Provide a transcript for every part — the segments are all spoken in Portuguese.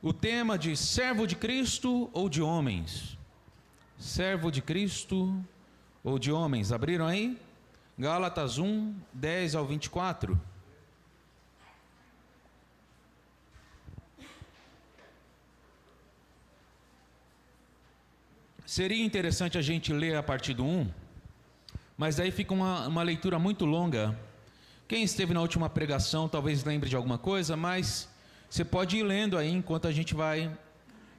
O tema de servo de Cristo ou de homens? Servo de Cristo ou de homens? Abriram aí? Gálatas 1, 10 ao 24. Seria interessante a gente ler a partir do 1, mas daí fica uma leitura muito longa. Quem esteve na última pregação talvez lembre de alguma coisa, mas você pode ir lendo aí enquanto a gente vai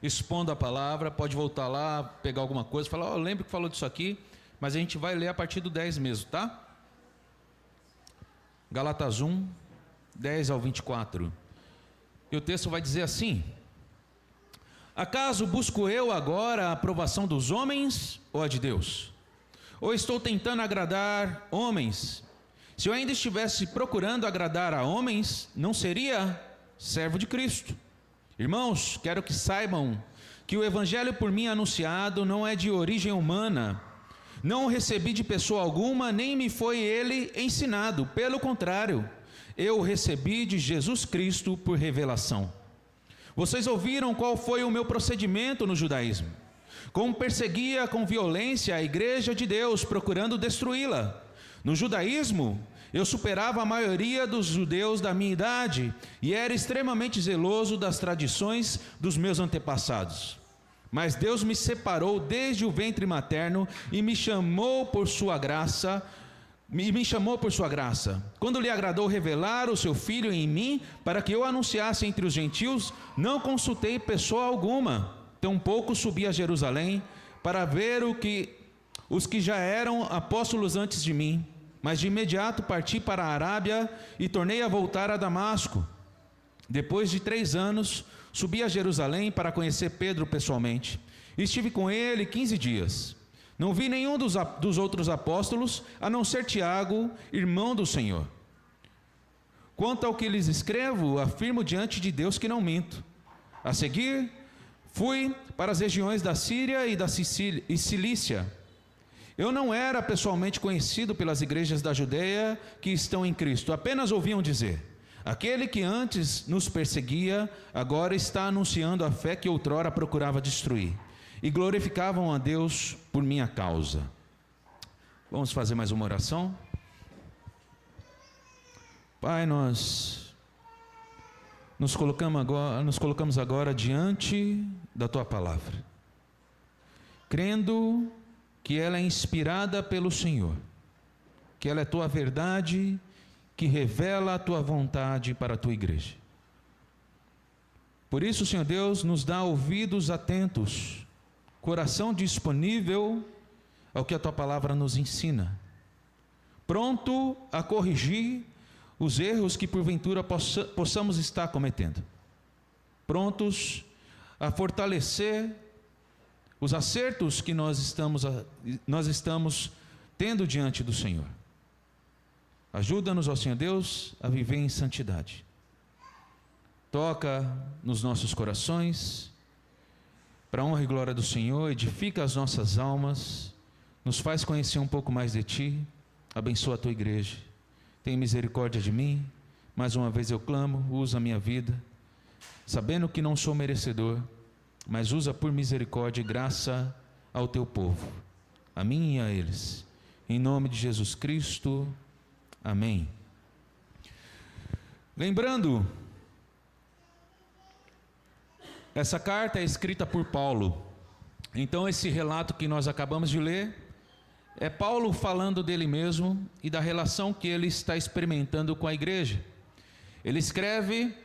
expondo a palavra. Pode voltar lá, pegar alguma coisa, falar, eu lembro que falou disso aqui, mas a gente vai ler a partir do 10 mesmo, tá? Gálatas 1, 10 ao 24. E o texto vai dizer assim: acaso busco eu agora a aprovação dos homens ou a de Deus? Ou estou tentando agradar homens? Se eu ainda estivesse procurando agradar a homens, não seria servo de Cristo. Irmãos, quero que saibam que o evangelho por mim anunciado não é de origem humana. Não o recebi de pessoa alguma, nem me foi ele ensinado. Pelo contrário, eu o recebi de Jesus Cristo por revelação. Vocês ouviram qual foi o meu procedimento no judaísmo, como perseguia com violência a igreja de Deus, procurando destruí-la. No judaísmo, eu superava a maioria dos judeus da minha idade e era extremamente zeloso das tradições dos meus antepassados. Mas Deus me separou desde o ventre materno e me chamou por sua graça. Quando lhe agradou revelar o seu Filho em mim, para que eu anunciasse entre os gentios, não consultei pessoa alguma. Tampouco subi a Jerusalém para ver os que já eram apóstolos antes de mim. Mas de imediato parti para a Arábia e tornei a voltar a Damasco. Depois de 3 anos, subi a Jerusalém para conhecer Pedro pessoalmente. Estive com ele 15 dias. Não vi nenhum dos outros apóstolos, a não ser Tiago, irmão do Senhor. Quanto ao que lhes escrevo, afirmo diante de Deus que não minto. A seguir, fui para as regiões da Síria e da Cilícia. Eu não era pessoalmente conhecido pelas igrejas da Judeia que estão em Cristo, apenas ouviam dizer: aquele que antes nos perseguia, agora está anunciando a fé que outrora procurava destruir, e glorificavam a Deus por minha causa. Vamos fazer mais uma oração? Pai, nós nos colocamos agora diante da Tua palavra, crendo que ela é inspirada pelo Senhor, que ela é Tua verdade, que revela a Tua vontade para a Tua igreja. Por isso, Senhor Deus, nos dá ouvidos atentos, coração disponível ao que a Tua palavra nos ensina, pronto a corrigir os erros que porventura possamos estar cometendo, prontos a fortalecer os acertos que nós estamos tendo diante do Senhor. Ajuda-nos, ó Senhor Deus, a viver em santidade. Toca nos nossos corações, para a honra e glória do Senhor, edifica as nossas almas, nos faz conhecer um pouco mais de Ti, abençoa a Tua igreja. Tem misericórdia de mim, mais uma vez eu clamo, usa a minha vida, sabendo que não sou merecedor, mas usa por misericórdia e graça ao Teu povo, a mim e a eles, em nome de Jesus Cristo, amém. Lembrando, essa carta é escrita por Paulo, então esse relato que nós acabamos de ler, é Paulo falando dele mesmo e da relação que ele está experimentando com a igreja. Ele escreve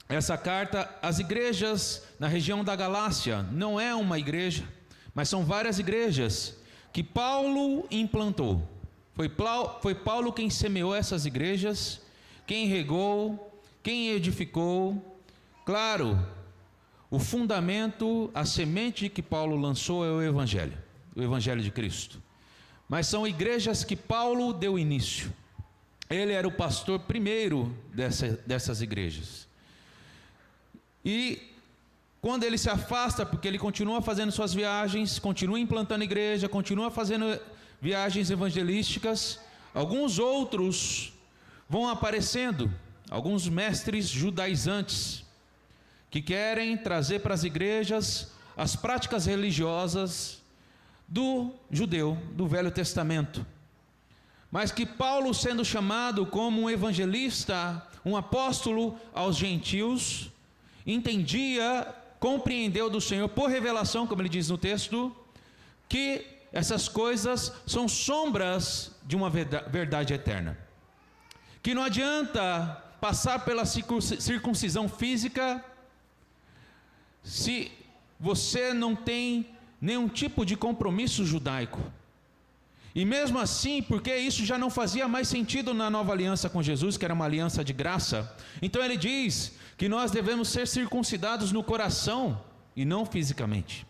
essa carta às igrejas na região da Galácia. Não é uma igreja, mas são várias igrejas que Paulo implantou. Foi Paulo quem semeou essas igrejas, quem regou, quem edificou. Claro, o fundamento, a semente que Paulo lançou é o Evangelho de Cristo. Mas são igrejas que Paulo deu início. Ele era o pastor primeiro dessas igrejas. E quando ele se afasta, porque ele continua fazendo suas viagens, continua implantando igreja, continua fazendo viagens evangelísticas, alguns outros vão aparecendo, alguns mestres judaizantes, que querem trazer para as igrejas as práticas religiosas do judeu, do Velho Testamento. Mas que Paulo, sendo chamado como um evangelista, um apóstolo aos gentios, entendia, compreendeu do Senhor por revelação, como ele diz no texto, que essas coisas são sombras de uma verdade eterna. Que não adianta passar pela circuncisão física se você não tem nenhum tipo de compromisso judaico. E mesmo assim, porque isso já não fazia mais sentido na nova aliança com Jesus, que era uma aliança de graça, então ele diz que nós devemos ser circuncidados no coração e não fisicamente.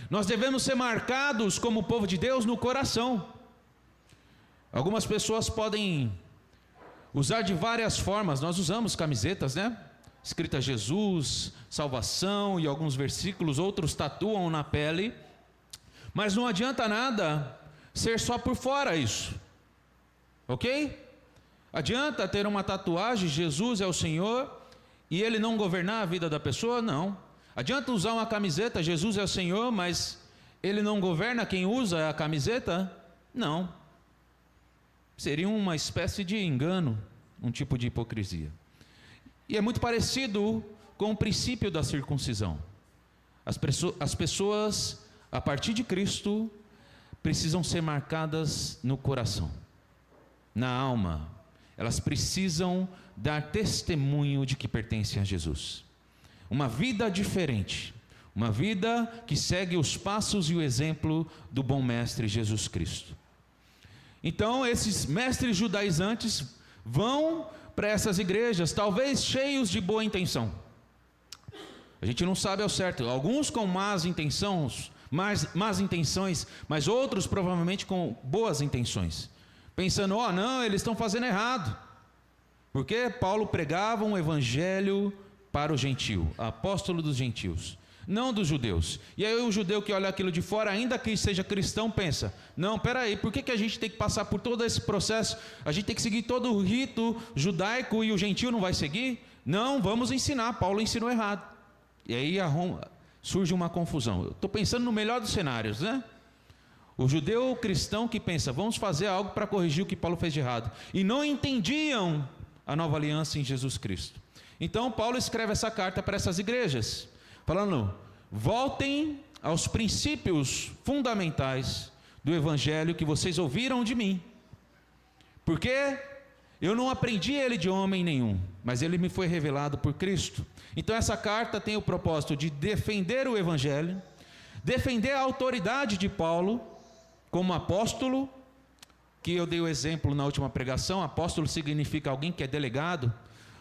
Nós devemos ser marcados como povo de Deus no coração. Algumas pessoas podem usar de várias formas, nós usamos camisetas, né? Escrita Jesus, salvação e alguns versículos, outros tatuam na pele, mas não adianta nada ser só por fora isso, ok? Adianta ter uma tatuagem, Jesus é o Senhor, e Ele não governar a vida da pessoa? Não. Adianta usar uma camiseta, Jesus é o Senhor, mas Ele não governa quem usa a camiseta? Não. Seria uma espécie de engano, um tipo de hipocrisia. E é muito parecido com o princípio da circuncisão. As pessoas, a partir de Cristo, precisam ser marcadas no coração, na alma. Elas precisam dar testemunho de que pertencem a Jesus. Uma vida diferente, uma vida que segue os passos e o exemplo do bom mestre Jesus Cristo. Então esses mestres judaizantes vão para essas igrejas, talvez cheios de boa intenção. A gente não sabe ao certo, alguns com más intenções, mas outros provavelmente com boas intenções, pensando, não, eles estão fazendo errado, porque Paulo pregava um evangelho para o gentio, apóstolo dos gentios, não dos judeus. E aí o judeu que olha aquilo de fora, ainda que seja cristão, pensa, não, peraí, por que a gente tem que passar por todo esse processo? A gente tem que seguir todo o rito judaico e o gentio não vai seguir? Não, vamos ensinar, Paulo ensinou errado. E aí surge uma confusão. Eu estou pensando no melhor dos cenários, né? O judeu cristão que pensa, vamos fazer algo para corrigir o que Paulo fez de errado, e não entendiam a nova aliança em Jesus Cristo. Então Paulo escreve essa carta para essas igrejas, falando, voltem aos princípios fundamentais do evangelho que vocês ouviram de mim, porque eu não aprendi ele de homem nenhum, mas ele me foi revelado por Cristo. Então essa carta tem o propósito de defender o evangelho, defender a autoridade de Paulo como apóstolo, que eu dei o exemplo na última pregação. Apóstolo significa alguém que é delegado,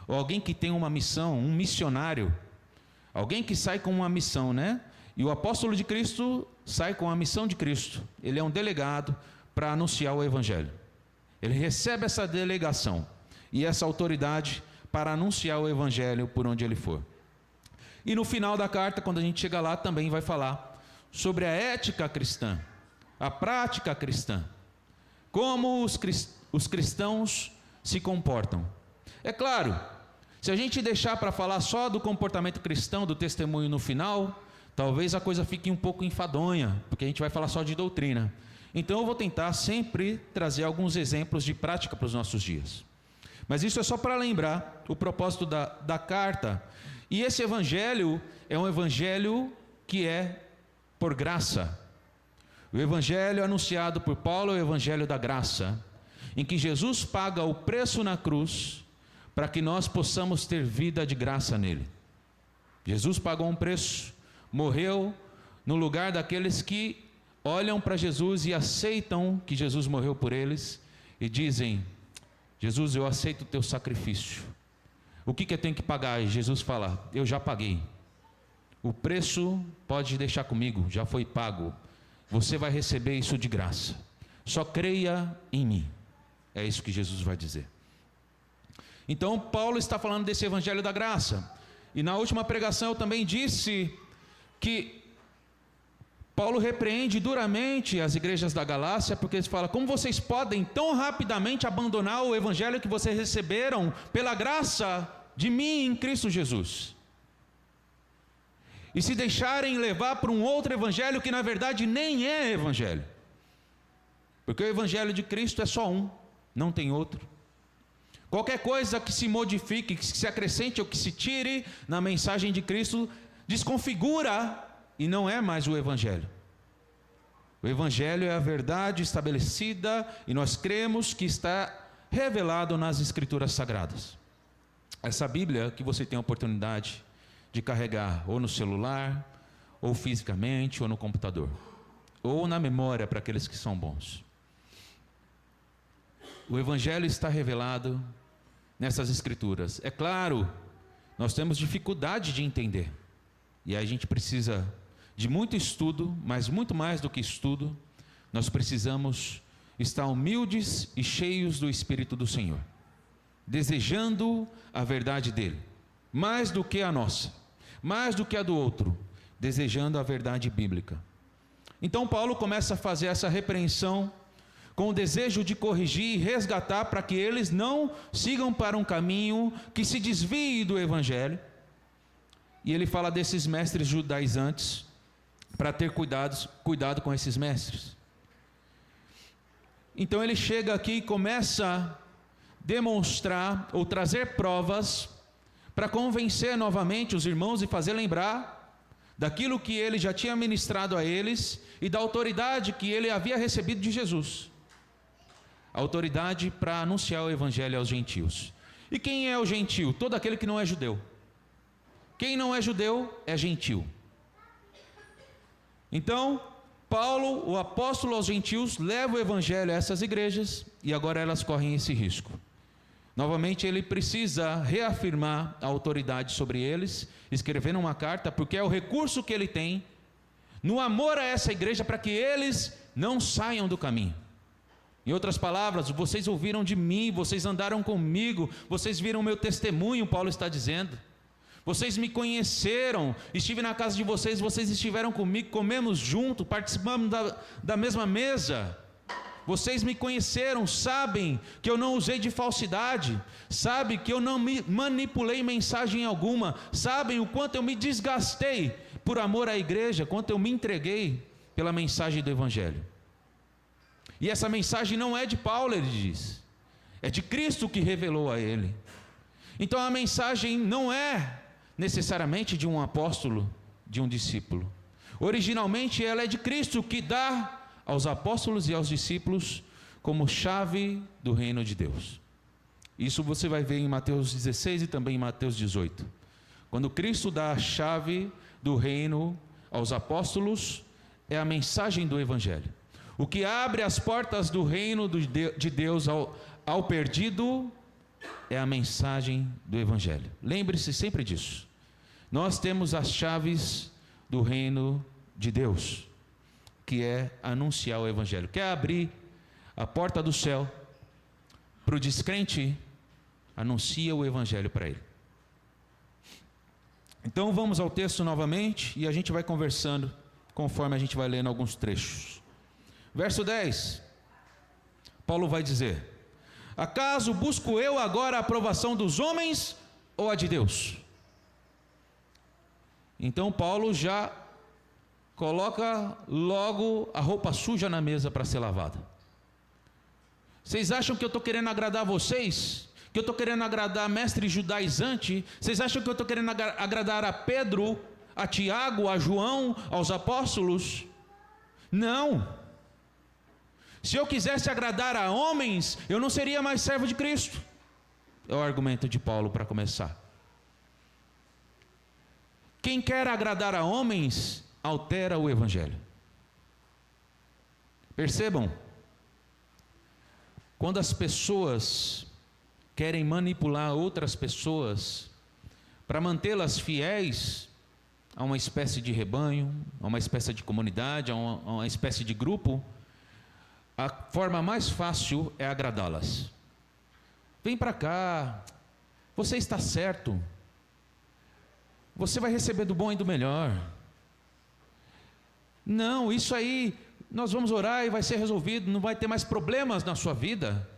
ou alguém que tem uma missão, um missionário, alguém que sai com uma missão, né? E o apóstolo de Cristo sai com a missão de Cristo. Ele é um delegado para anunciar o evangelho. Ele recebe essa delegação e essa autoridade para anunciar o evangelho por onde ele for. E no final da carta, quando a gente chega lá, também vai falar sobre a ética cristã, a prática cristã, como os cristãos se comportam. É claro, se a gente deixar para falar só do comportamento cristão, do testemunho no final, talvez a coisa fique um pouco enfadonha, porque a gente vai falar só de doutrina. Então eu vou tentar sempre trazer alguns exemplos de prática para os nossos dias. Mas isso é só para lembrar o propósito da carta. E esse evangelho é um evangelho que é por graça. O evangelho anunciado por Paulo é o evangelho da graça, em que Jesus paga o preço na cruz para que nós possamos ter vida de graça nele. Jesus pagou um preço, morreu no lugar daqueles que olham para Jesus e aceitam que Jesus morreu por eles e dizem, Jesus, eu aceito o teu sacrifício. O que eu tenho que pagar? E Jesus fala, eu já paguei. O preço pode deixar comigo, já foi pago. Você vai receber isso de graça. Só creia em mim. É isso que Jesus vai dizer. Então Paulo está falando desse evangelho da graça. E na última pregação eu também disse que Paulo repreende duramente as igrejas da Galácia, porque ele fala, como vocês podem tão rapidamente abandonar o evangelho que vocês receberam pela graça de mim em Cristo Jesus? e se deixarem levar por um outro evangelho que na verdade nem é evangelho. Porque o evangelho de Cristo é só um, não tem outro. Qualquer coisa que se modifique, que se acrescente ou que se tire na mensagem de Cristo, desconfigura e não é mais o evangelho. O evangelho é a verdade estabelecida e nós cremos que está revelado nas Escrituras Sagradas. Essa Bíblia que você tem a oportunidade de carregar ou no celular, ou fisicamente, ou no computador, ou na memória para aqueles que são bons. O evangelho está revelado nessas Escrituras. É claro, nós temos dificuldade de entender, e aí a gente precisa de muito estudo, mas muito mais do que estudo, nós precisamos estar humildes e cheios do Espírito do Senhor, desejando a verdade dele, mais do que a nossa, mais do que a do outro, desejando a verdade bíblica. Então Paulo começa a fazer essa repreensão com o desejo de corrigir e resgatar para que eles não sigam para um caminho que se desvie do evangelho. E ele fala desses mestres judaizantes, para ter cuidado com esses mestres. Então ele chega aqui e começa a demonstrar ou trazer provas para convencer novamente os irmãos e fazer lembrar daquilo que ele já tinha ministrado a eles e da autoridade que ele havia recebido de Jesus. A autoridade para anunciar o evangelho aos gentios. E quem é o gentio? Todo aquele que não é judeu. Quem não é judeu é gentio. Então, Paulo, o apóstolo aos gentios, leva o evangelho a essas igrejas e agora elas correm esse risco. Novamente ele precisa reafirmar a autoridade sobre eles, escrevendo uma carta, porque é o recurso que ele tem no amor a essa igreja para que eles não saiam do caminho. Em outras palavras, vocês ouviram de mim, vocês andaram comigo, vocês viram o meu testemunho, Paulo está dizendo. Vocês me conheceram, estive na casa de vocês, vocês estiveram comigo, comemos junto, participamos da mesma mesa. Vocês me conheceram, sabem que eu não usei de falsidade, sabem que eu não me manipulei mensagem alguma, sabem o quanto eu me desgastei por amor à igreja, quanto eu me entreguei pela mensagem do evangelho. E essa mensagem não é de Paulo, ele diz, é de Cristo que revelou a ele. Então a mensagem não é necessariamente de um apóstolo, de um discípulo. Originalmente ela é de Cristo, que dá aos apóstolos e aos discípulos como chave do reino de Deus. Isso você vai ver em Mateus 16 e também em Mateus 18. Quando Cristo dá a chave do reino aos apóstolos, é a mensagem do evangelho. O que abre as portas do reino de Deus ao perdido é a mensagem do evangelho. Lembre-se sempre disso. Nós temos as chaves do reino de Deus, que é anunciar o evangelho. Quer abrir a porta do céu para o descrente? Anuncia o evangelho para ele. Então vamos ao texto novamente e a gente vai conversando conforme a gente vai lendo alguns trechos. Verso 10, Paulo vai dizer: acaso busco eu agora a aprovação dos homens ou a de Deus? Então Paulo já coloca logo a roupa suja na mesa para ser lavada. Vocês acham que eu estou querendo agradar vocês? Que eu estou querendo agradar mestre judaizante? Vocês acham que eu estou querendo agradar a Pedro, a Tiago, a João, aos apóstolos? Não. Se eu quisesse agradar a homens, eu não seria mais servo de Cristo. É o argumento de Paulo para começar. Quem quer agradar a homens, altera o evangelho. Percebam, quando as pessoas querem manipular outras pessoas para mantê-las fiéis a uma espécie de rebanho, a uma espécie de comunidade, a uma espécie de grupo, a forma mais fácil é agradá-las. Vem para cá, você está certo, você vai receber do bom e do melhor. Não, isso aí, nós vamos orar e vai ser resolvido, não vai ter mais problemas na sua vida.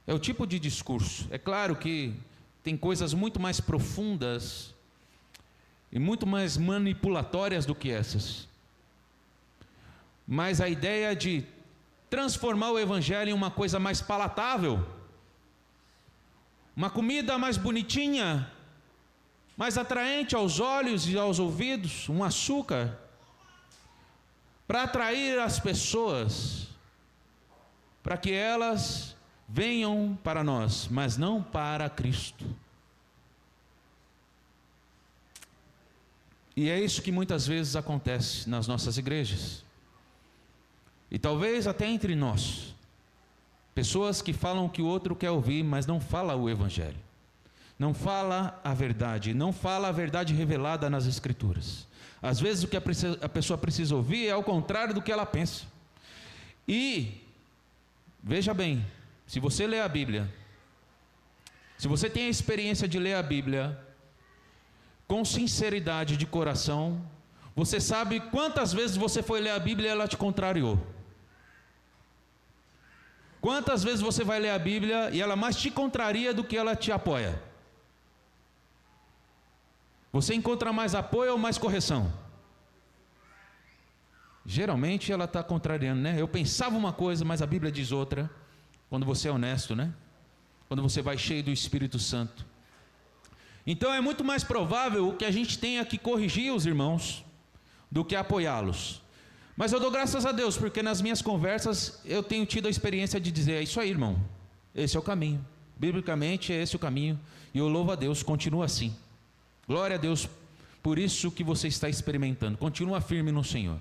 É o tipo de discurso. É claro que tem coisas muito mais profundas e muito mais manipulatórias do que essas. Mas a ideia de transformar o Evangelho em uma coisa mais palatável, uma comida mais bonitinha, mais atraente aos olhos e aos ouvidos, um açúcar, para atrair as pessoas, para que elas venham para nós, mas não para Cristo. E é isso que muitas vezes acontece nas nossas igrejas. E talvez até entre nós. Pessoas que falam o que o outro quer ouvir, mas não fala o Evangelho. Não fala a verdade, não fala a verdade revelada nas Escrituras. Às vezes o que a pessoa precisa ouvir é ao contrário do que ela pensa. E, veja bem, se você lê a Bíblia, se você tem a experiência de ler a Bíblia com sinceridade de coração, você sabe quantas vezes você foi ler a Bíblia e ela te contrariou. Quantas vezes você vai ler a Bíblia e ela mais te contraria do que ela te apoia? Você encontra mais apoio ou mais correção? Geralmente ela está contrariando, né? Eu pensava uma coisa, mas a Bíblia diz outra. Quando você é honesto, né? Quando você vai cheio do Espírito Santo. Então é muito mais provável que a gente tenha que corrigir os irmãos do que apoiá-los. Mas eu dou graças a Deus, porque nas minhas conversas eu tenho tido a experiência de dizer: é isso aí, irmão, esse é o caminho. Biblicamente é esse o caminho. E eu louvo a Deus, continua assim. Glória a Deus por isso que você está experimentando. Continua firme no Senhor.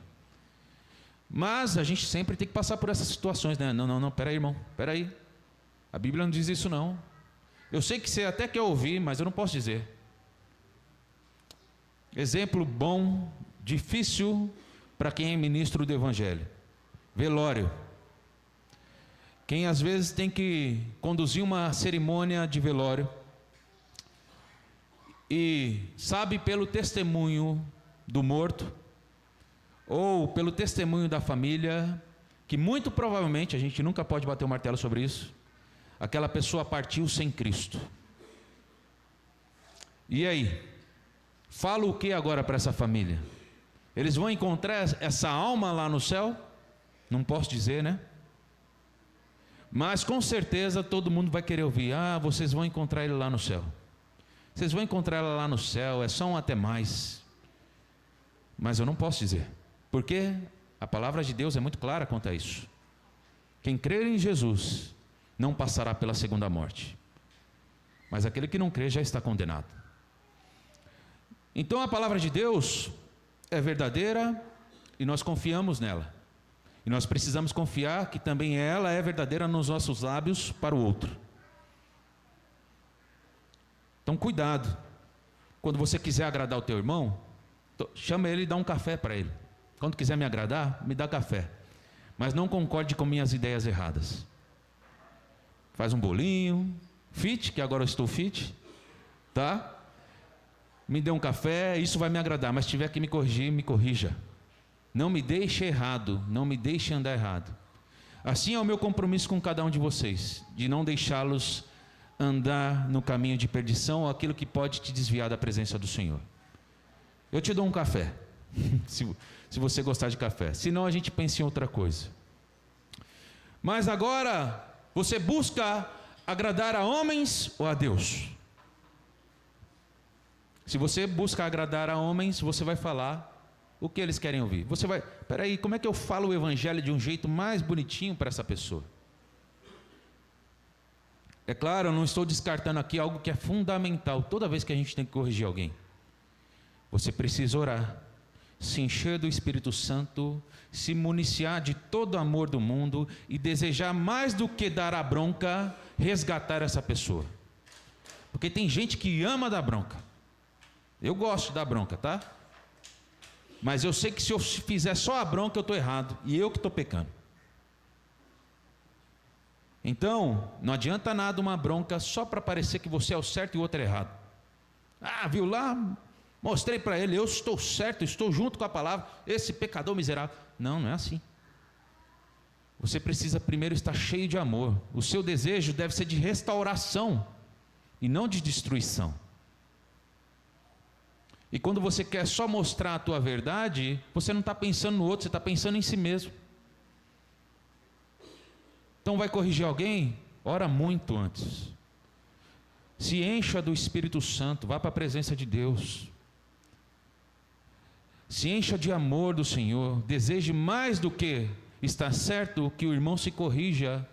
Mas a gente sempre tem que passar por essas situações, né? Não, peraí, irmão, peraí. A Bíblia não diz isso não. Eu sei que você até quer ouvir, mas eu não posso dizer. Exemplo bom, difícil para quem é ministro do Evangelho. Velório. Quem às vezes tem que conduzir uma cerimônia de velório e sabe pelo testemunho do morto ou pelo testemunho da família que muito provavelmente, a gente nunca pode bater o martelo sobre isso, aquela pessoa partiu sem Cristo. E aí? Fala o que agora para essa família? Eles vão encontrar essa alma lá no céu? Não posso dizer, né? Mas com certeza todo mundo vai querer ouvir: ah, vocês vão encontrar ele lá no céu. Vocês vão encontrar ela lá no céu, é só um até mais. Mas eu não posso dizer, porque a palavra de Deus é muito clara quanto a isso. Quem crer em Jesus não passará pela segunda morte, mas aquele que não crê já está condenado. Então a palavra de Deus é verdadeira e nós confiamos nela. E nós precisamos confiar que também ela é verdadeira nos nossos lábios para o outro. Então cuidado, quando você quiser agradar o teu irmão, chama ele e dá um café para ele. Quando quiser me agradar, me dá café. Mas não concorde com minhas ideias erradas. Faz um bolinho, fit, que agora eu estou fit, tá? Me dê um café, isso vai me agradar, mas se tiver que me corrigir, me corrija. Não me deixe errado, não me deixe andar errado. Assim é o meu compromisso com cada um de vocês, de não deixá-los andar no caminho de perdição ou aquilo que pode te desviar da presença do Senhor. Eu te dou um café, se você gostar de café, senão a gente pensa em outra coisa. Mas agora, você busca agradar a homens ou a Deus? Se você busca agradar a homens, você vai falar o que eles querem ouvir. Você vai, peraí, como é que eu falo o Evangelho de um jeito mais bonitinho para essa pessoa? É claro, eu não estou descartando aqui algo que é fundamental toda vez que a gente tem que corrigir alguém. Você precisa orar, se encher do Espírito Santo, se municiar de todo o amor do mundo e desejar mais do que dar a bronca, resgatar essa pessoa. Porque tem gente que ama dar bronca. Eu gosto da bronca, tá? Mas eu sei que se eu fizer só a bronca eu estou errado e eu que estou pecando. Então, não adianta nada uma bronca só para parecer que você é o certo e o outro é errado. Ah, viu lá? Mostrei para ele, eu estou certo, estou junto com a palavra, esse pecador miserável. Não é assim. Você precisa primeiro estar cheio de amor. O seu desejo deve ser de restauração e não de destruição. E quando você quer só mostrar a tua verdade, você não está pensando no outro, você está pensando em si mesmo. Então vai corrigir alguém? Ora muito antes. Se encha do Espírito Santo, vá para a presença de Deus. Se encha de amor do Senhor, deseje mais do que estar certo que o irmão se corrija,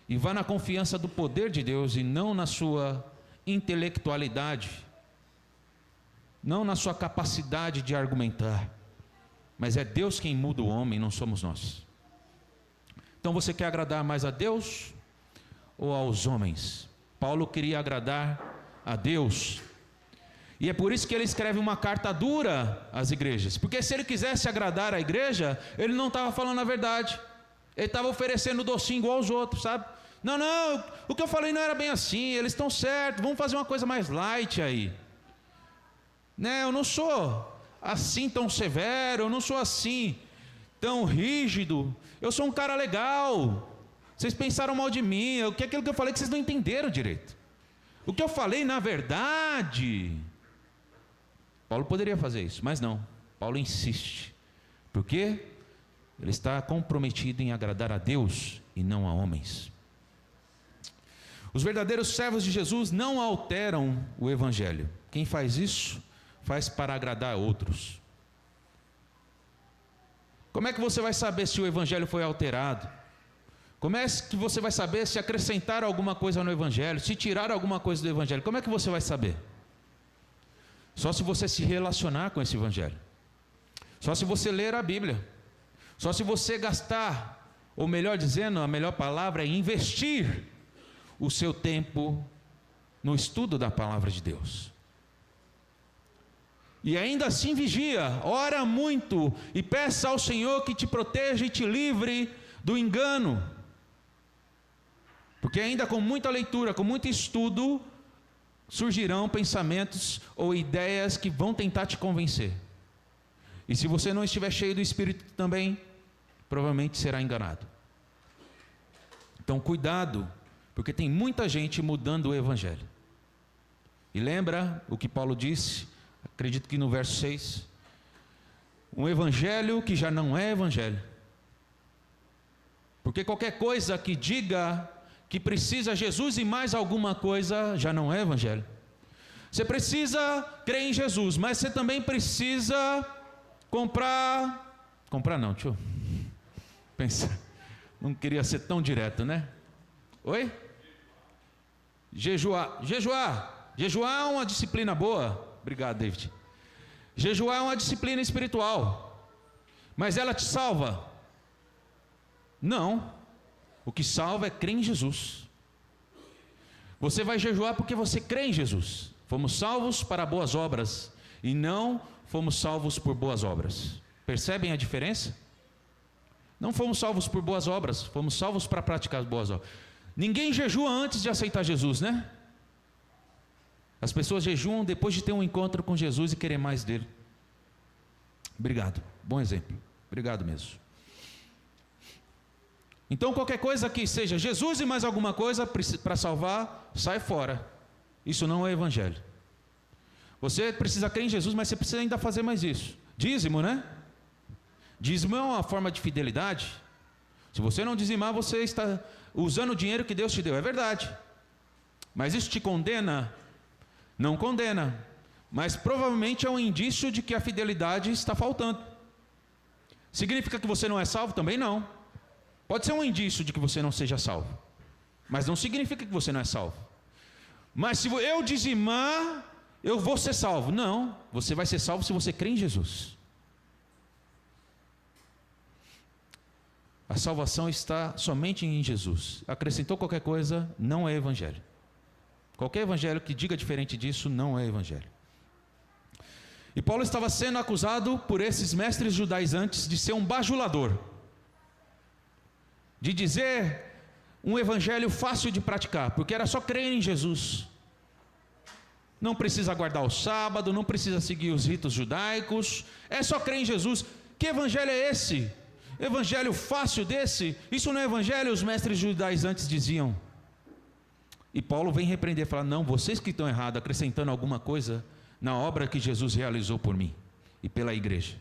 e vá na confiança do poder de Deus e não na sua intelectualidade, não na sua capacidade de argumentar, mas é Deus quem muda o homem, não somos nós. Então você quer agradar mais a Deus ou aos homens? Paulo queria agradar a Deus, e é por isso que ele escreve uma carta dura às igrejas, porque se ele quisesse agradar a igreja, ele não estava falando a verdade, ele estava oferecendo docinho igual aos outros, sabe? Não, o que eu falei não era bem assim, eles estão certos, vamos fazer uma coisa mais light aí, né? Eu não sou assim tão severo, eu não sou assim tão rígido, eu sou um cara legal, vocês pensaram mal de mim, o que é aquilo que eu falei que vocês não entenderam direito, o que eu falei na verdade. Paulo poderia fazer isso, mas não, Paulo insiste, porque ele está comprometido em agradar a Deus e não a homens. Os verdadeiros servos de Jesus não alteram o Evangelho. Quem faz isso, faz para agradar a outros. Como é que você vai saber se o Evangelho foi alterado? Como é que você vai saber se acrescentar alguma coisa no Evangelho, se tirar alguma coisa do Evangelho? Como é que você vai saber? Só se você se relacionar com esse Evangelho. Só se você ler a Bíblia. Só se você gastar, ou melhor dizendo, a melhor palavra é investir o seu tempo no estudo da palavra de Deus. E ainda assim vigia, ora muito e peça ao Senhor que te proteja e te livre do engano. Porque ainda com muita leitura, com muito estudo, surgirão pensamentos ou ideias que vão tentar te convencer. E se você não estiver cheio do Espírito também, provavelmente será enganado. Então cuidado, porque tem muita gente mudando o Evangelho. E lembra o que Paulo disse, acredito que no verso 6, um Evangelho que já não é Evangelho. Porque qualquer coisa que diga que precisa Jesus e mais alguma coisa, já não é Evangelho. Você precisa crer em Jesus, mas você também precisa comprar não, deixa eu pensar, não queria ser tão direto, né? Oi? Jejuar é uma disciplina boa, obrigado, David. Jejuar é uma disciplina espiritual, mas ela te salva? Não. O que salva é crer em Jesus. Você vai jejuar porque você crê em Jesus. Fomos salvos para boas obras e não fomos salvos por boas obras. Percebem a diferença? Não fomos salvos por boas obras, fomos salvos para praticar as boas obras. Ninguém jejua antes de aceitar Jesus, né? As pessoas jejuam depois de ter um encontro com Jesus e querer mais dele. Obrigado, bom exemplo, obrigado mesmo. Então qualquer coisa que seja Jesus e mais alguma coisa para salvar, sai fora. Isso não é Evangelho. Você precisa crer em Jesus, mas você precisa ainda fazer mais isso. Dízimo, né? Dízimo é uma forma de fidelidade. Se você não dizimar, você está usando o dinheiro que Deus te deu, é verdade. Mas isso te condena? Não condena. Mas provavelmente é um indício de que a fidelidade está faltando. Significa que você não é salvo? Também não. Pode ser um indício de que você não seja salvo, mas não significa que você não é salvo. Mas se eu dizimar, eu vou ser salvo. Não, você vai ser salvo se você crê em Jesus. A salvação está somente em Jesus. Acrescentou qualquer coisa, não é Evangelho. Qualquer Evangelho que diga diferente disso, não é Evangelho. E Paulo estava sendo acusado por esses mestres judaizantes de ser um bajulador, de dizer um evangelho fácil de praticar, porque era só crer em Jesus. Não precisa guardar o sábado, não precisa seguir os ritos judaicos, é só crer em Jesus. Que evangelho é esse? Evangelho fácil desse? Isso não é evangelho, os mestres judaizantes diziam. E Paulo vem repreender e falar, não, vocês que estão errados, acrescentando alguma coisa na obra que Jesus realizou por mim e pela igreja.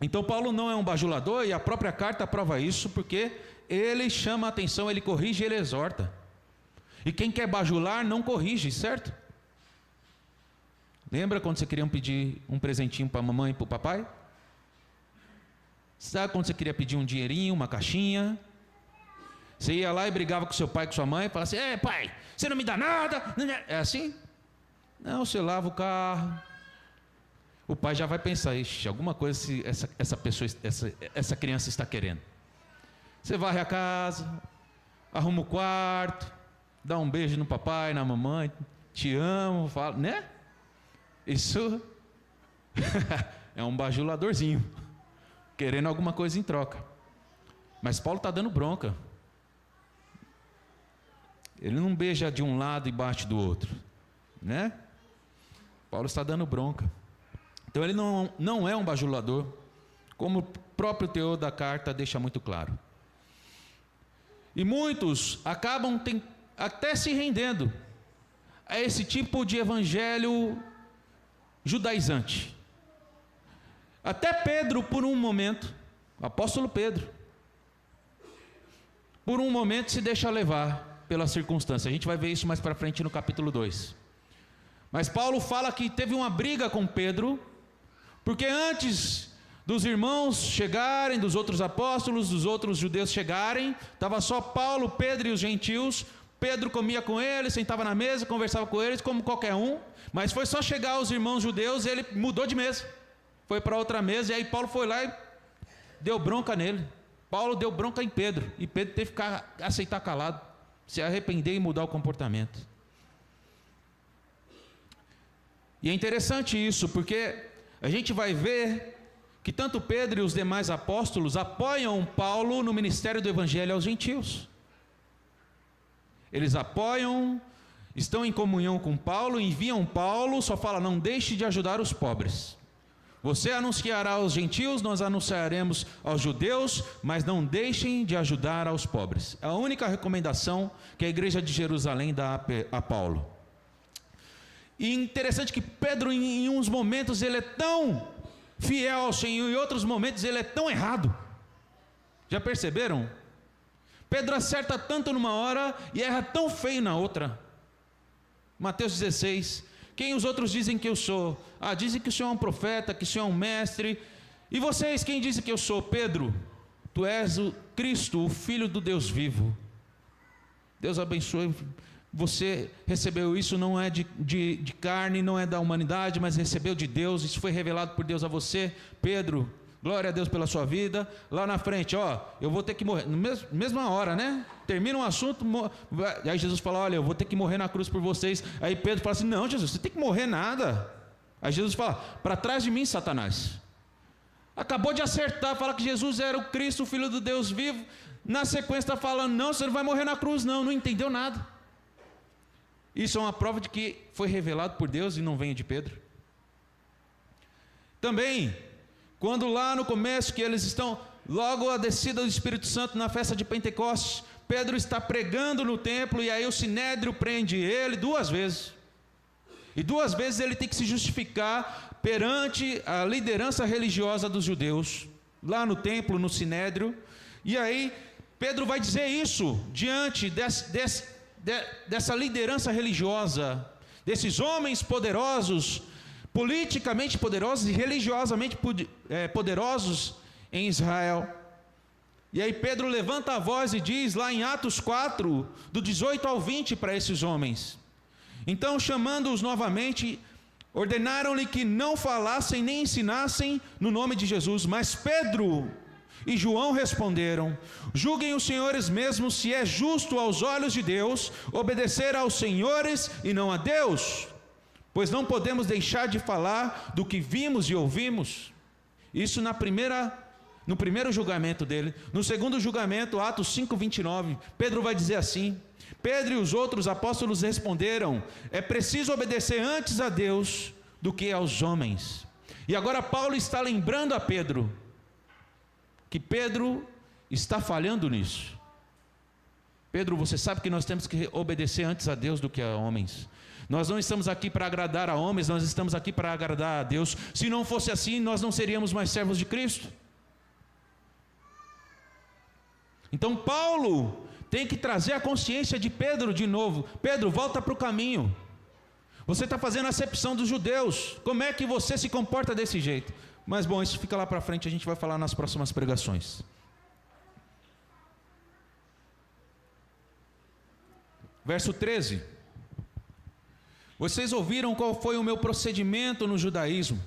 Então Paulo não é um bajulador, e a própria carta prova isso, porque ele chama a atenção, ele corrige, ele exorta. E quem quer bajular não corrige, certo? Lembra quando você queria pedir um presentinho para a mamãe e para o papai? Sabe quando você queria pedir um dinheirinho, uma caixinha? Você ia lá e brigava com seu pai e com sua mãe, falava assim: pai, você não me dá nada. É assim? Não, você lava o carro. O pai já vai pensar: ixi, alguma coisa essa criança está querendo. Você varre a casa, arruma o quarto, dá um beijo no papai, na mamãe, te amo, fala, né? Isso é um bajuladorzinho, querendo alguma coisa em troca. Mas Paulo está dando bronca. Ele não beija de um lado e bate do outro, né? Paulo está dando bronca. Então ele não é um bajulador, como o próprio teor da carta deixa muito claro. E muitos acabam até se rendendo a esse tipo de evangelho judaizante. Até Pedro, por um momento, o apóstolo Pedro, por um momento se deixa levar pela circunstância. A gente vai ver isso mais para frente no capítulo 2. Mas Paulo fala que teve uma briga com Pedro, porque antes dos irmãos chegarem, dos outros apóstolos, dos outros judeus chegarem, estava só Paulo, Pedro e os gentios. Pedro comia com eles, sentava na mesa, conversava com eles como qualquer um, mas foi só chegar os irmãos judeus, ele mudou de mesa, foi para outra mesa, e aí Paulo foi lá e deu bronca nele. Paulo deu bronca em Pedro, e Pedro teve que aceitar calado, se arrepender e mudar o comportamento. E é interessante isso, porque a gente vai ver que tanto Pedro e os demais apóstolos apoiam Paulo no ministério do evangelho aos gentios. Eles apoiam, estão em comunhão com Paulo, enviam Paulo, só fala: não deixe de ajudar os pobres. Você anunciará aos gentios, nós anunciaremos aos judeus, mas não deixem de ajudar aos pobres. É a única recomendação que a igreja de Jerusalém dá a Paulo. E interessante que Pedro, em uns momentos, ele é tão fiel ao Senhor, em outros momentos ele é tão errado. Já perceberam? Pedro acerta tanto numa hora e erra tão feio na outra. Mateus 16: quem os outros dizem que eu sou? Dizem que o Senhor é um profeta, que o Senhor é um mestre. E vocês, quem dizem que eu sou? Pedro, tu és o Cristo, o Filho do Deus vivo. Deus abençoe. Você recebeu isso, não é de carne, não é da humanidade, mas recebeu de Deus. Isso foi revelado por Deus a você. Pedro, glória a Deus pela sua vida. Lá na frente, eu vou ter que morrer, mesma hora, né? Termina um assunto, aí Jesus fala: olha, eu vou ter que morrer na cruz por vocês. Aí Pedro fala assim: não, Jesus, você tem que morrer nada. Aí Jesus fala: para trás de mim, Satanás. Acabou de acertar, fala que Jesus era o Cristo, o Filho do Deus vivo. Na sequência está falando: não, você não vai morrer na cruz, não entendeu nada. Isso é uma prova de que foi revelado por Deus e não vem de Pedro. Também, quando lá no começo, que eles estão, logo a descida do Espírito Santo na festa de Pentecostes, Pedro está pregando no templo, e aí o Sinédrio prende ele 2 vezes. E 2 vezes ele tem que se justificar perante a liderança religiosa dos judeus, lá no templo, no Sinédrio. E aí Pedro vai dizer isso diante dessa liderança religiosa, desses homens poderosos, politicamente poderosos e religiosamente poderosos em Israel. E aí Pedro levanta a voz e diz lá em Atos 4, do 18 ao 20, para esses homens: então, chamando-os novamente, ordenaram-lhe que não falassem nem ensinassem no nome de Jesus. Mas Pedro e João responderam: julguem os senhores mesmos se é justo aos olhos de Deus obedecer aos senhores e não a Deus, pois não podemos deixar de falar do que vimos e ouvimos. Isso no primeiro julgamento dele. No segundo julgamento, Atos 5:29, Pedro vai dizer assim: Pedro e os outros apóstolos responderam: é preciso obedecer antes a Deus do que aos homens. E agora Paulo está lembrando a Pedro que Pedro está falhando nisso. Pedro, você sabe que nós temos que obedecer antes a Deus do que a homens. Nós não estamos aqui para agradar a homens, nós estamos aqui para agradar a Deus. Se não fosse assim, nós não seríamos mais servos de Cristo. Então Paulo tem que trazer a consciência de Pedro de novo. Pedro, volta para o caminho. Você está fazendo acepção dos judeus. Como é que você se comporta desse jeito? Mas bom, isso fica lá para frente, a gente vai falar nas próximas pregações. Verso 13. Vocês ouviram qual foi o meu procedimento no judaísmo?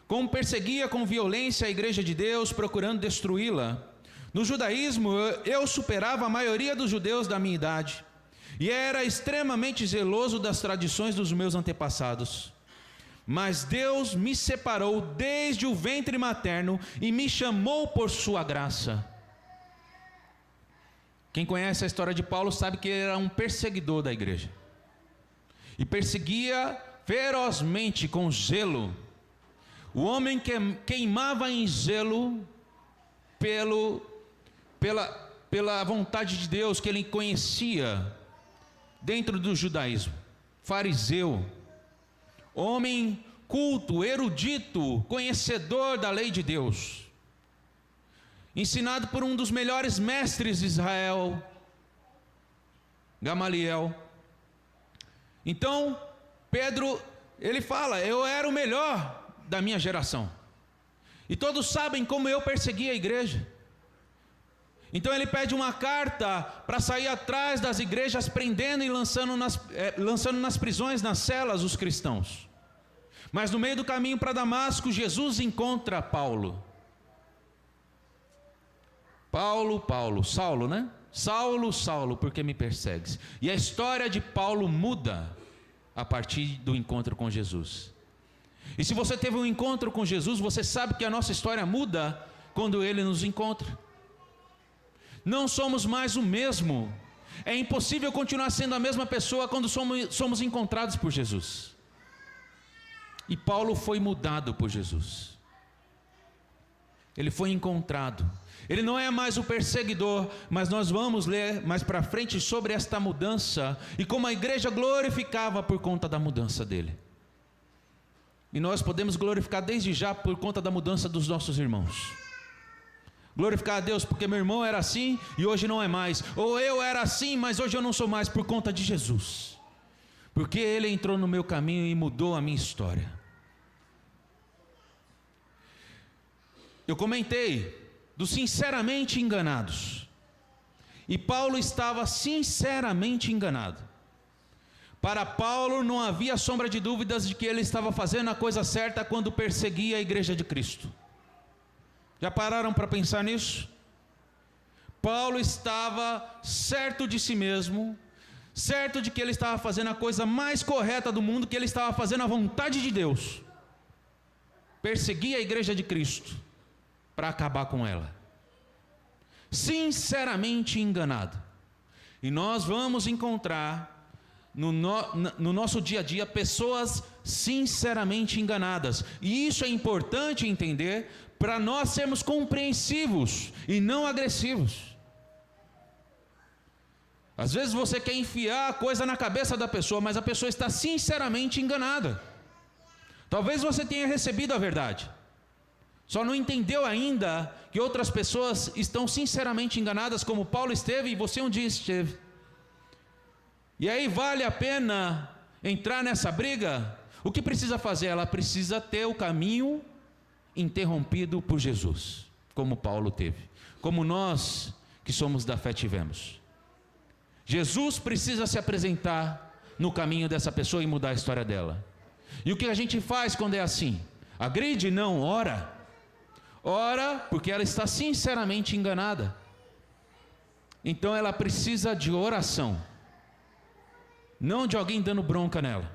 Como perseguia com violência a igreja de Deus, procurando destruí-la. No judaísmo, eu superava a maioria dos judeus da minha idade, e era extremamente zeloso das tradições dos meus antepassados. Mas Deus me separou desde o ventre materno e me chamou por sua graça. Quem conhece a história de Paulo sabe que ele era um perseguidor da igreja. E perseguia ferozmente, com zelo. O homem que queimava em zelo pela vontade de Deus que ele conhecia dentro do judaísmo. Fariseu, homem culto, erudito, conhecedor da lei de Deus, ensinado por um dos melhores mestres de Israel, Gamaliel. Então Pedro, ele fala: eu era o melhor da minha geração, e todos sabem como eu persegui a igreja. Então ele pede uma carta para sair atrás das igrejas, prendendo e lançando nas prisões, nas celas, os cristãos. Mas no meio do caminho para Damasco, Jesus encontra Paulo. Saulo, né? Saulo, Saulo, por que me persegues? E a história de Paulo muda a partir do encontro com Jesus. E se você teve um encontro com Jesus, você sabe que a nossa história muda quando Ele nos encontra. Não somos mais o mesmo. É impossível continuar sendo a mesma pessoa quando somos encontrados por Jesus. E Paulo foi mudado por Jesus. Ele foi encontrado. Ele não é mais o perseguidor, mas nós vamos ler mais para frente sobre esta mudança e como a igreja glorificava por conta da mudança dele. E nós podemos glorificar desde já por conta da mudança dos nossos irmãos. Glorificar a Deus porque meu irmão era assim e hoje não é mais. Ou eu era assim, mas hoje eu não sou mais, por conta de Jesus. Porque Ele entrou no meu caminho e mudou a minha história. Eu comentei dos sinceramente enganados. E Paulo estava sinceramente enganado. Para Paulo não havia sombra de dúvidas de que ele estava fazendo a coisa certa quando perseguia a igreja de Cristo. Já pararam para pensar nisso? Paulo estava certo de si mesmo, certo de que ele estava fazendo a coisa mais correta do mundo, que ele estava fazendo a vontade de Deus. Perseguia a igreja de Cristo para acabar com ela. Sinceramente enganado. E nós vamos encontrar no nosso dia a dia pessoas sinceramente enganadas. E isso é importante entender para nós sermos compreensivos e não agressivos. Às vezes você quer enfiar a coisa na cabeça da pessoa, mas a pessoa está sinceramente enganada. Talvez você tenha recebido a verdade, só não entendeu ainda que outras pessoas estão sinceramente enganadas, como Paulo esteve e você um dia esteve. E aí vale a pena entrar nessa briga? O que precisa fazer? Ela precisa ter o caminho interrompido por Jesus, como Paulo teve, como nós que somos da fé tivemos. Jesus precisa se apresentar no caminho dessa pessoa e mudar a história dela. E o que a gente faz quando é assim? Agride? Não, ora. Ora, porque ela está sinceramente enganada. Então ela precisa de oração, não de alguém dando bronca nela.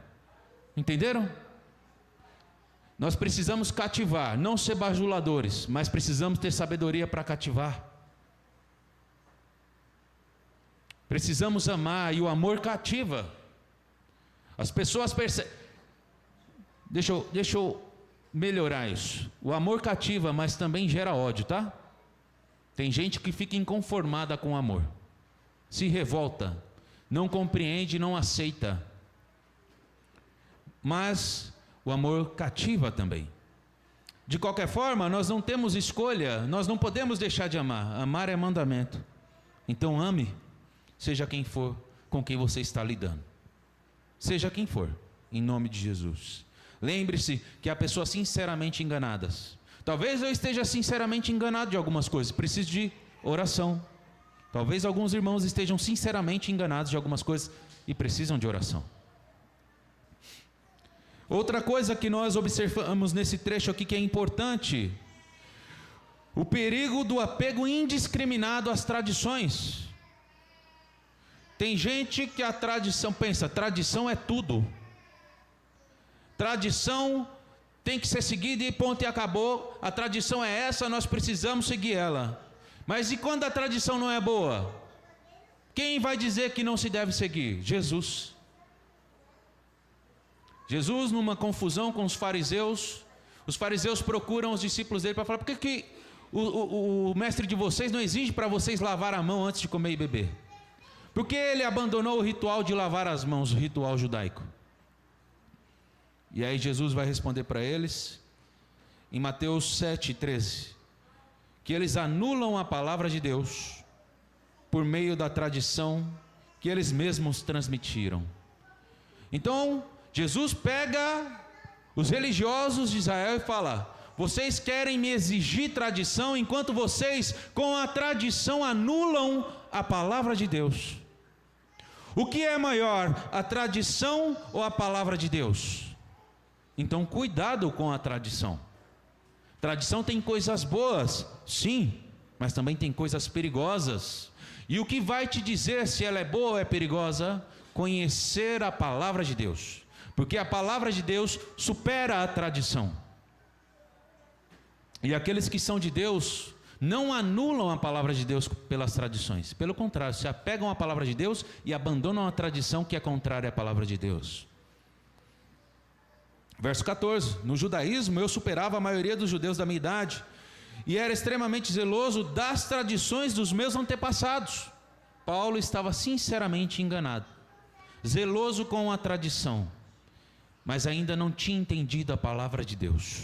Entenderam? Nós precisamos cativar, não ser bajuladores, mas precisamos ter sabedoria para cativar. Precisamos amar, e o amor cativa. As pessoas percebem. Deixa eu melhorar isso. O amor cativa, mas também gera ódio, tá? Tem gente que fica inconformada com o amor, se revolta, não compreende, não aceita. mas o amor cativa também. De qualquer forma, nós não temos escolha, nós não podemos deixar de amar. Amar é mandamento. Então ame, seja quem for com quem você está lidando. Seja quem for, em nome de Jesus. Lembre-se que há pessoas sinceramente enganadas. Talvez eu esteja sinceramente enganado de algumas coisas, preciso de oração. Talvez alguns irmãos estejam sinceramente enganados de algumas coisas e precisam de oração. Outra coisa que nós observamos nesse trecho aqui que é importante: o perigo do apego indiscriminado às tradições. Tem gente que a tradição pensa, tradição é tudo. Tradição tem que ser seguida e ponto e acabou. A tradição é essa, nós precisamos seguir ela. Mas e quando a tradição não é boa? Quem vai dizer que não se deve seguir? Jesus. Jesus, numa confusão com os fariseus procuram os discípulos dele para falar: por que o mestre de vocês não exige para vocês lavar a mão antes de comer e beber? Por que ele abandonou o ritual de lavar as mãos, o ritual judaico? E aí Jesus vai responder para eles, em Mateus 7,13, que eles anulam a palavra de Deus por meio da tradição que eles mesmos transmitiram. Então, Jesus pega os religiosos de Israel e fala: vocês querem me exigir tradição, enquanto vocês, com a tradição, anulam a palavra de Deus. O que é maior, a tradição ou a palavra de Deus? Então, cuidado com a tradição. Tradição tem coisas boas, sim, mas também tem coisas perigosas. E o que vai te dizer se ela é boa ou é perigosa? Conhecer a palavra de Deus. Porque a palavra de Deus supera a tradição. E aqueles que são de Deus não anulam a palavra de Deus pelas tradições. Pelo contrário, se apegam à palavra de Deus e abandonam a tradição que é contrária à palavra de Deus. Verso 14: no judaísmo eu superava a maioria dos judeus da minha idade e era extremamente zeloso das tradições dos meus antepassados. Paulo estava sinceramente enganado, zeloso com a tradição, mas ainda não tinha entendido a palavra de Deus.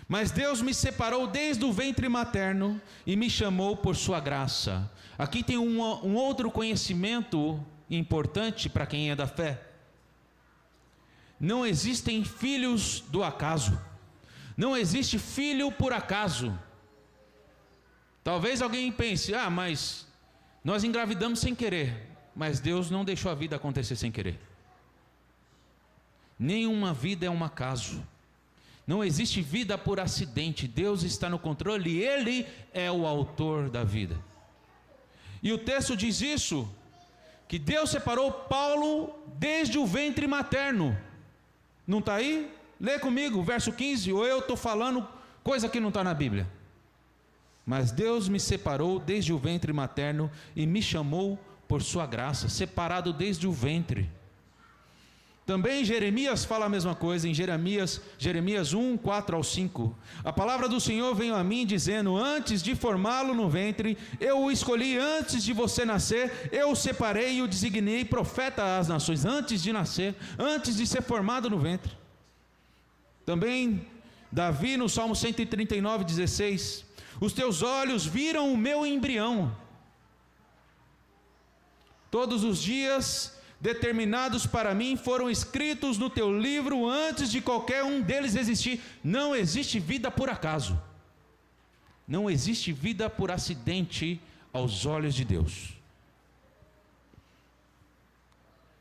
Mas Deus me separou desde o ventre materno e me chamou por sua graça. Aqui tem um outro conhecimento importante para quem é da fé. Não existem filhos do acaso. Não existe filho por acaso. Talvez alguém pense: mas nós engravidamos sem querer. Mas Deus não deixou a vida acontecer sem querer. Nenhuma vida é um acaso. Não existe vida por acidente. Deus está no controle e Ele é o autor da vida. E o texto diz isso, que Deus separou Paulo desde o ventre materno. Não está aí? Lê comigo, verso 15, ou eu estou falando coisa que não está na Bíblia. Mas Deus me separou desde o ventre materno e me chamou por sua graça, separado desde o ventre. Também Jeremias fala a mesma coisa, em Jeremias 1, 4 ao 5. A palavra do Senhor veio a mim dizendo: antes de formá-lo no ventre, eu o escolhi, antes de você nascer, eu o separei e o designei profeta às nações, antes de nascer, antes de ser formado no ventre. Também Davi no Salmo 139, 16. Os teus olhos viram o meu embrião. Todos os dias determinados para mim foram escritos no teu livro antes de qualquer um deles existir. Não existe vida por acaso. Não existe vida por acidente aos olhos de Deus,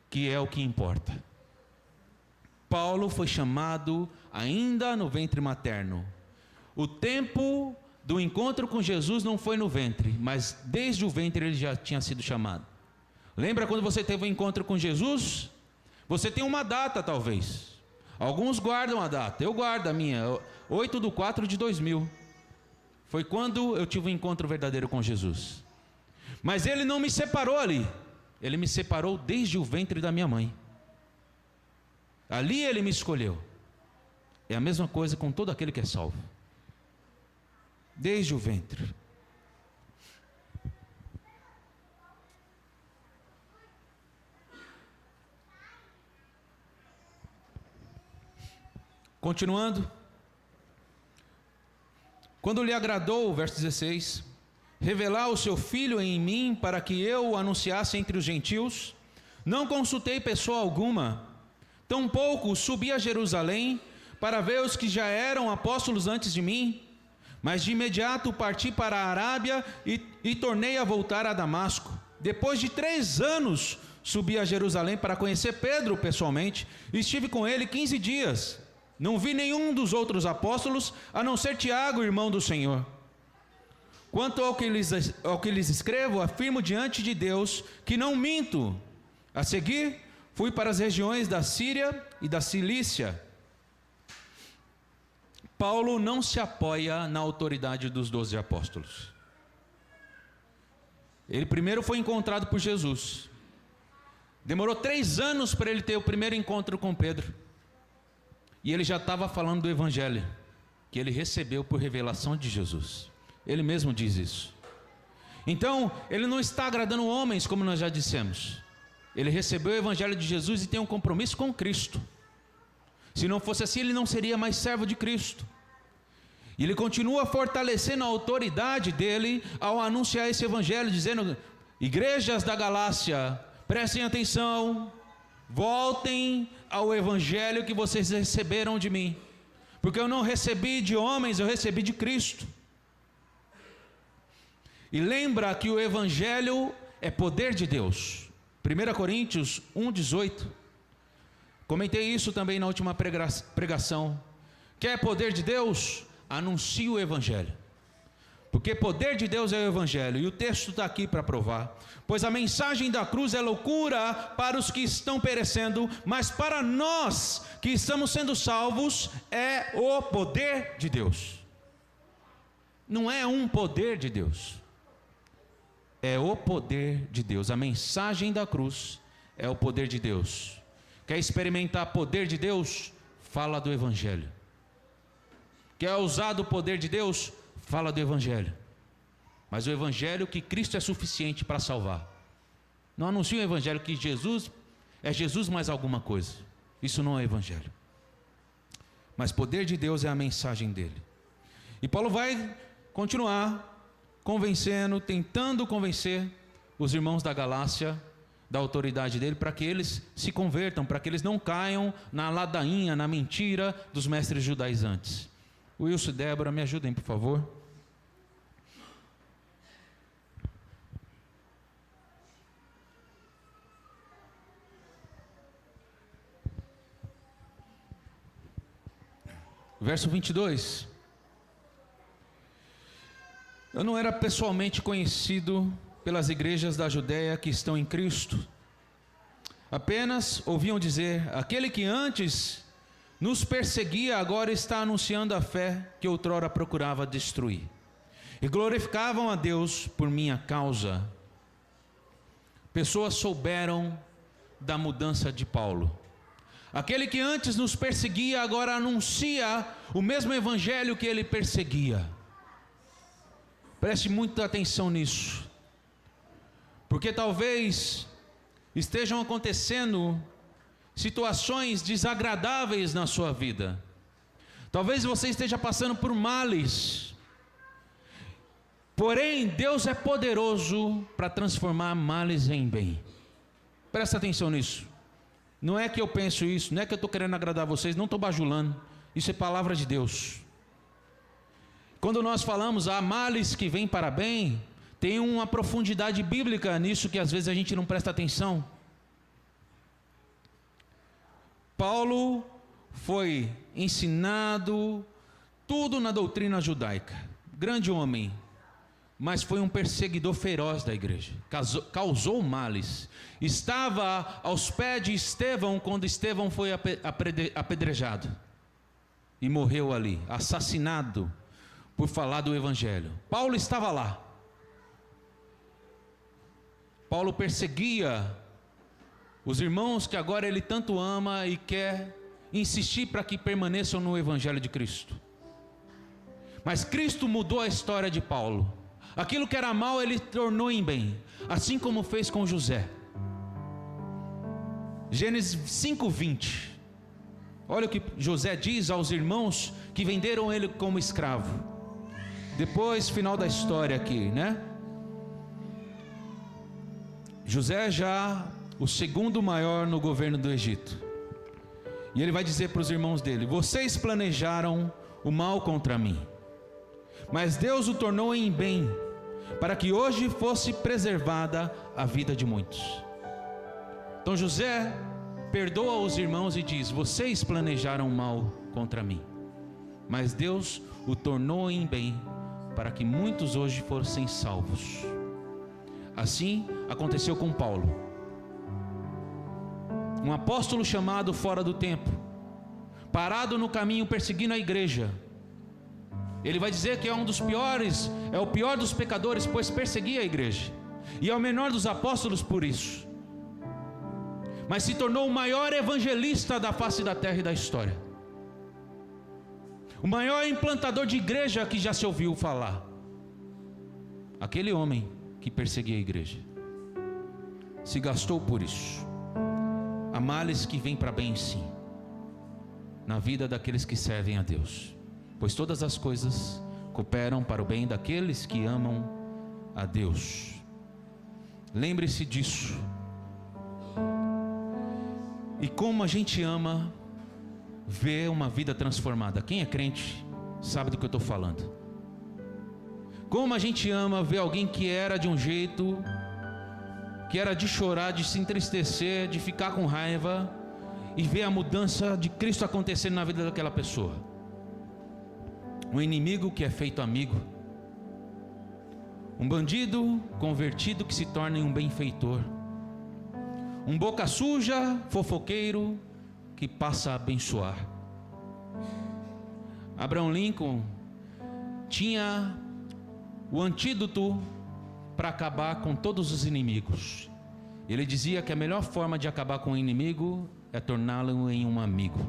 que é o que importa. Paulo foi chamado ainda no ventre materno. O tempo do encontro com Jesus não foi no ventre, mas desde o ventre ele já tinha sido chamado. Lembra quando você teve um encontro com Jesus? Você tem uma data talvez. Alguns guardam a data, eu guardo a minha, 8/4/2000. Foi quando eu tive um encontro verdadeiro com Jesus. Mas Ele não me separou ali. Ele me separou desde o ventre da minha mãe. Ali Ele me escolheu. É a mesma coisa com todo aquele que é salvo. Desde o ventre. Continuando. Quando lhe agradou, verso 16, revelar o seu Filho em mim para que eu o anunciasse entre os gentios, não consultei pessoa alguma, tampouco subi a Jerusalém para ver os que já eram apóstolos antes de mim, mas de imediato parti para a Arábia e tornei a voltar a Damasco. Depois de 3 anos subi a Jerusalém para conhecer Pedro pessoalmente, e estive com ele 15 dias. Não vi nenhum dos outros apóstolos, a não ser Tiago, irmão do Senhor. Quanto ao que lhes escrevo, afirmo diante de Deus que não minto. A seguir, fui para as regiões da Síria e da Cilícia. Paulo não se apoia na autoridade dos 12 apóstolos. Ele primeiro foi encontrado por Jesus. Demorou 3 anos para ele ter o primeiro encontro com Pedro. E ele já estava falando do Evangelho, que ele recebeu por revelação de Jesus. Ele mesmo diz isso. Então, ele não está agradando homens, como nós já dissemos. Ele recebeu o Evangelho de Jesus e tem um compromisso com Cristo. Se não fosse assim, ele não seria mais servo de Cristo. E ele continua fortalecendo a autoridade dele ao anunciar esse Evangelho, dizendo: igrejas da Galácia, prestem atenção, voltem ao Evangelho que vocês receberam de mim, porque eu não recebi de homens, eu recebi de Cristo. E lembra que o Evangelho é poder de Deus. 1 Coríntios 1,18. Comentei isso também na última pregação. Quer poder de Deus? Anuncie o Evangelho. Porque poder de Deus é o Evangelho. E o texto está aqui para provar. Pois a mensagem da cruz é loucura para os que estão perecendo, mas para nós que estamos sendo salvos é o poder de Deus. Não é um poder de Deus, é o poder de Deus. A mensagem da cruz é o poder de Deus. Quer experimentar poder de Deus? Fala do Evangelho. Quer usar do poder de Deus? Fala do Evangelho. Mas o Evangelho que Cristo é suficiente para salvar. Não anuncia o Evangelho que Jesus é Jesus mais alguma coisa. Isso não é Evangelho. Mas poder de Deus é a mensagem dele. E Paulo vai continuar convencendo, tentando convencer os irmãos da Galácia da autoridade dele, para que eles se convertam, para que eles não caiam na ladainha, na mentira dos mestres judaizantes. Wilson e Débora, me ajudem, por favor. Verso 22. Eu não era pessoalmente conhecido pelas igrejas da Judéia que estão em Cristo. Apenas ouviam dizer: aquele que antes nos perseguia agora está anunciando a fé que outrora procurava destruir. E glorificavam a Deus por minha causa. Pessoas souberam da mudança de Paulo. Aquele que antes nos perseguia agora anuncia o mesmo evangelho que ele perseguia. Preste muita atenção nisso, porque talvez estejam acontecendo situações desagradáveis na sua vida. Talvez você esteja passando por males. Porém, Deus é poderoso para transformar males em bem. Presta atenção nisso. Não é que eu penso isso, não é que eu estou querendo agradar vocês, não estou bajulando. Isso é palavra de Deus. Quando nós falamos há males que vêm para bem, tem uma profundidade bíblica nisso que às vezes a gente não presta atenção. Paulo foi ensinado tudo na doutrina judaica. Grande homem, mas foi um perseguidor feroz da igreja. Causou males. Estava aos pés de Estevão quando Estevão foi apedrejado. E morreu ali, assassinado por falar do evangelho. Paulo estava lá. Paulo perseguia os irmãos que agora ele tanto ama e quer insistir para que permaneçam no evangelho de Cristo. Mas Cristo mudou a história de Paulo. Aquilo que era mal ele tornou em bem, assim como fez com José. Gênesis 5:20. Olha o que José diz aos irmãos que venderam ele como escravo. Depois, final da história aqui, né? José já o segundo maior no governo do Egito. E ele vai dizer para os irmãos dele: vocês planejaram o mal contra mim, mas Deus o tornou em bem, para que hoje fosse preservada a vida de muitos. Então José perdoa os irmãos e diz: vocês planejaram mal contra mim, mas Deus o tornou em bem, para que muitos hoje fossem salvos. Assim aconteceu com Paulo, um apóstolo chamado fora do tempo, parado no caminho perseguindo a igreja. Ele vai dizer que é um dos piores, é o pior dos pecadores, pois perseguia a igreja, e é o menor dos apóstolos por isso, mas se tornou o maior evangelista da face da terra e da história, o maior implantador de igreja que já se ouviu falar. Aquele homem que perseguia a igreja se gastou por isso. Há males que vêm para bem, sim, na vida daqueles que servem a Deus, pois todas as coisas cooperam para o bem daqueles que amam a Deus. Lembre-se disso. E como a gente ama ver uma vida transformada. Quem é crente sabe do que eu estou falando. Como a gente ama ver alguém que era de um jeito, que era de chorar, de se entristecer, de ficar com raiva, e ver a mudança de Cristo acontecendo na vida daquela pessoa. Um inimigo que é feito amigo, um bandido convertido que se torna em um benfeitor, um boca suja, fofoqueiro, que passa a abençoar. Abraham Lincoln tinha o antídoto para acabar com todos os inimigos. Ele dizia que a melhor forma de acabar com o inimigo é torná-lo em um amigo.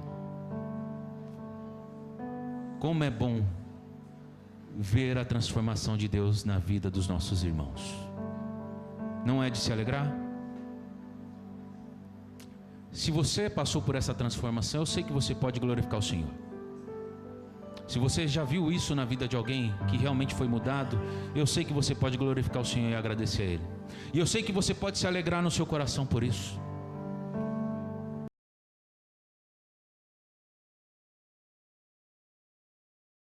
Como é bom ver a transformação de Deus na vida dos nossos irmãos. Não é de se alegrar? Se você passou por essa transformação, eu sei que você pode glorificar o Senhor. Se você já viu isso na vida de alguém que realmente foi mudado, eu sei que você pode glorificar o Senhor e agradecer a Ele. E eu sei que você pode se alegrar no seu coração por isso.